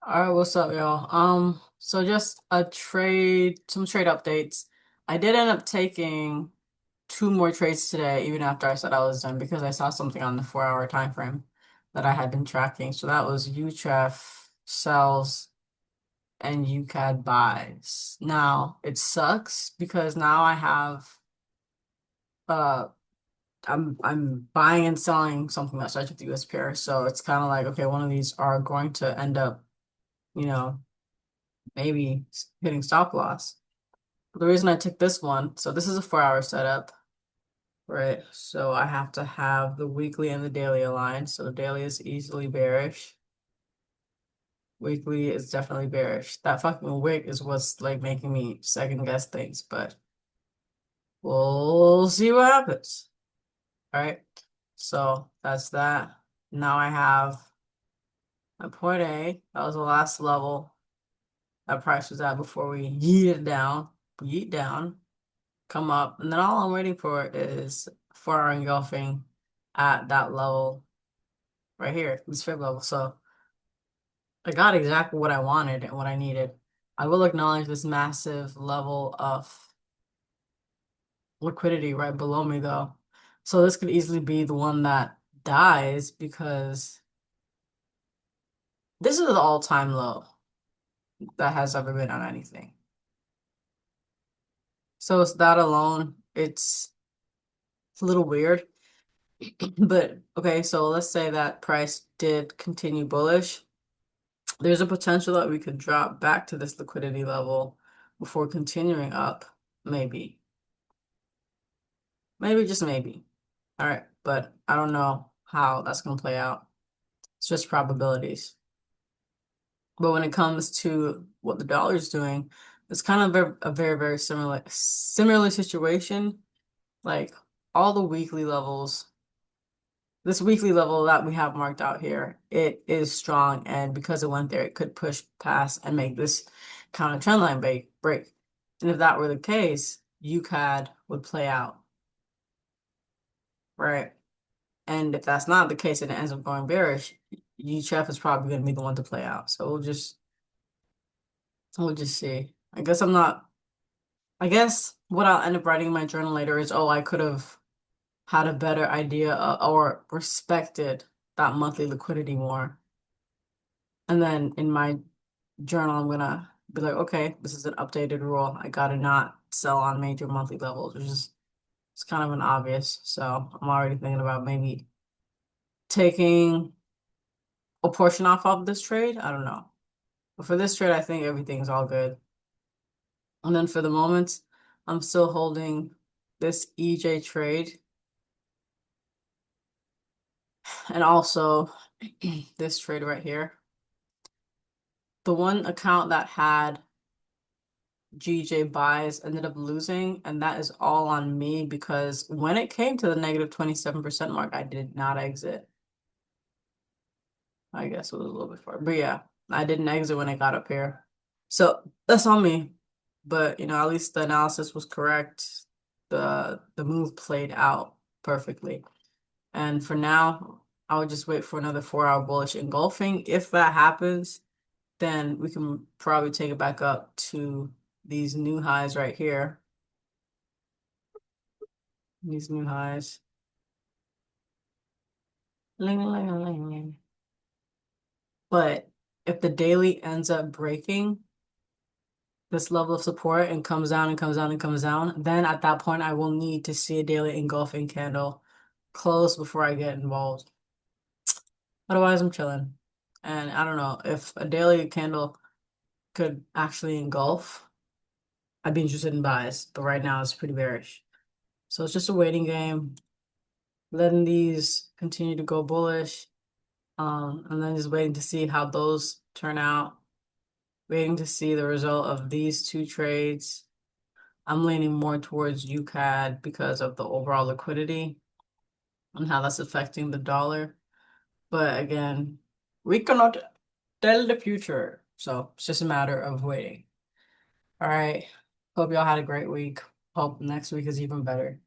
All right, what's up, y'all? So just some trade updates. I did end up taking two more trades today, even after I said I was done, because I saw something on the 4 hour time frame that I had been tracking. So that was Usdchf sells and Ucad buys. Now it sucks because now I have uh I'm buying and selling something that starts with the US pair. So it's kind of like, okay, one of these are going to end up, you know, maybe hitting stop loss. The reason I took this one, so this is a 4 hour setup, right? So I have to have the weekly and the daily aligned. So the daily is easily bearish. Weekly is definitely bearish. That fucking wick is what's like making me second guess things, but we'll see what happens. All right. So that's that. Now I have my point A. That was the last level that price was at before we yeeted down. Yeet down. Come up, and then all I'm waiting for is 4 hour engulfing at that level right here, this fib level. So I got exactly what I wanted and what I needed. I will acknowledge this massive level of liquidity right below me though. So this could easily be the one that dies because this is the all-time low that has ever been on anything. So it's that alone. It's a little weird. But okay, so let's say that price did continue bullish. There's a potential that we could drop back to this liquidity level before continuing up, maybe. Maybe, just maybe. All right, but I don't know how that's going to play out. It's just probabilities. But when it comes to what the dollar is doing, it's kind of a very, very similar situation. Like all the weekly levels, this weekly level that we have marked out here, it is strong, and because it went there, it could push past and make this counter trend line break. And if that were the case, UCAD would play out, right? And if that's not the case and it ends up going bearish, UCHF is probably going to be the one to play out. So we'll just see. I guess what I'll end up writing in my journal later is, oh, I could have had a better idea or respected that monthly liquidity more. And then in my journal, I'm gonna be like, okay, this is an updated rule. I gotta not sell on major monthly levels, which is it's kind of an obvious. So I'm already thinking about maybe taking a portion off of this trade. I don't know. But for this trade, I think everything's all good. And then for the moment, I'm still holding this EJ trade and also this trade right here. The one account that had GJ buys ended up losing, and that is all on me because when it came to the negative 27% mark, I did not exit. I guess it was a little bit far, but yeah, I didn't exit when it got up here. So that's on me. But at least the analysis was correct. The move played out perfectly. And for now, I would just wait for another 4 hour bullish engulfing. If that happens, then we can probably take it back up to these new highs right here. These new highs. Ling, ling, ling, ling. But if the daily ends up breaking this level of support and comes down and comes down and comes down, then at that point I will need to see a daily engulfing candle close before I get involved. Otherwise, I'm chilling. And I don't know if a daily candle could actually engulf, I'd be interested in buys, but right now it's pretty bearish. So it's just a waiting game, letting these continue to go bullish, and then just waiting to see how those turn out, waiting to see the result of these two trades. I'm leaning more towards UCAD because of the overall liquidity and how that's affecting the dollar. But again, we cannot tell the future. So it's just a matter of waiting. All right. Hope y'all had a great week. Hope next week is even better.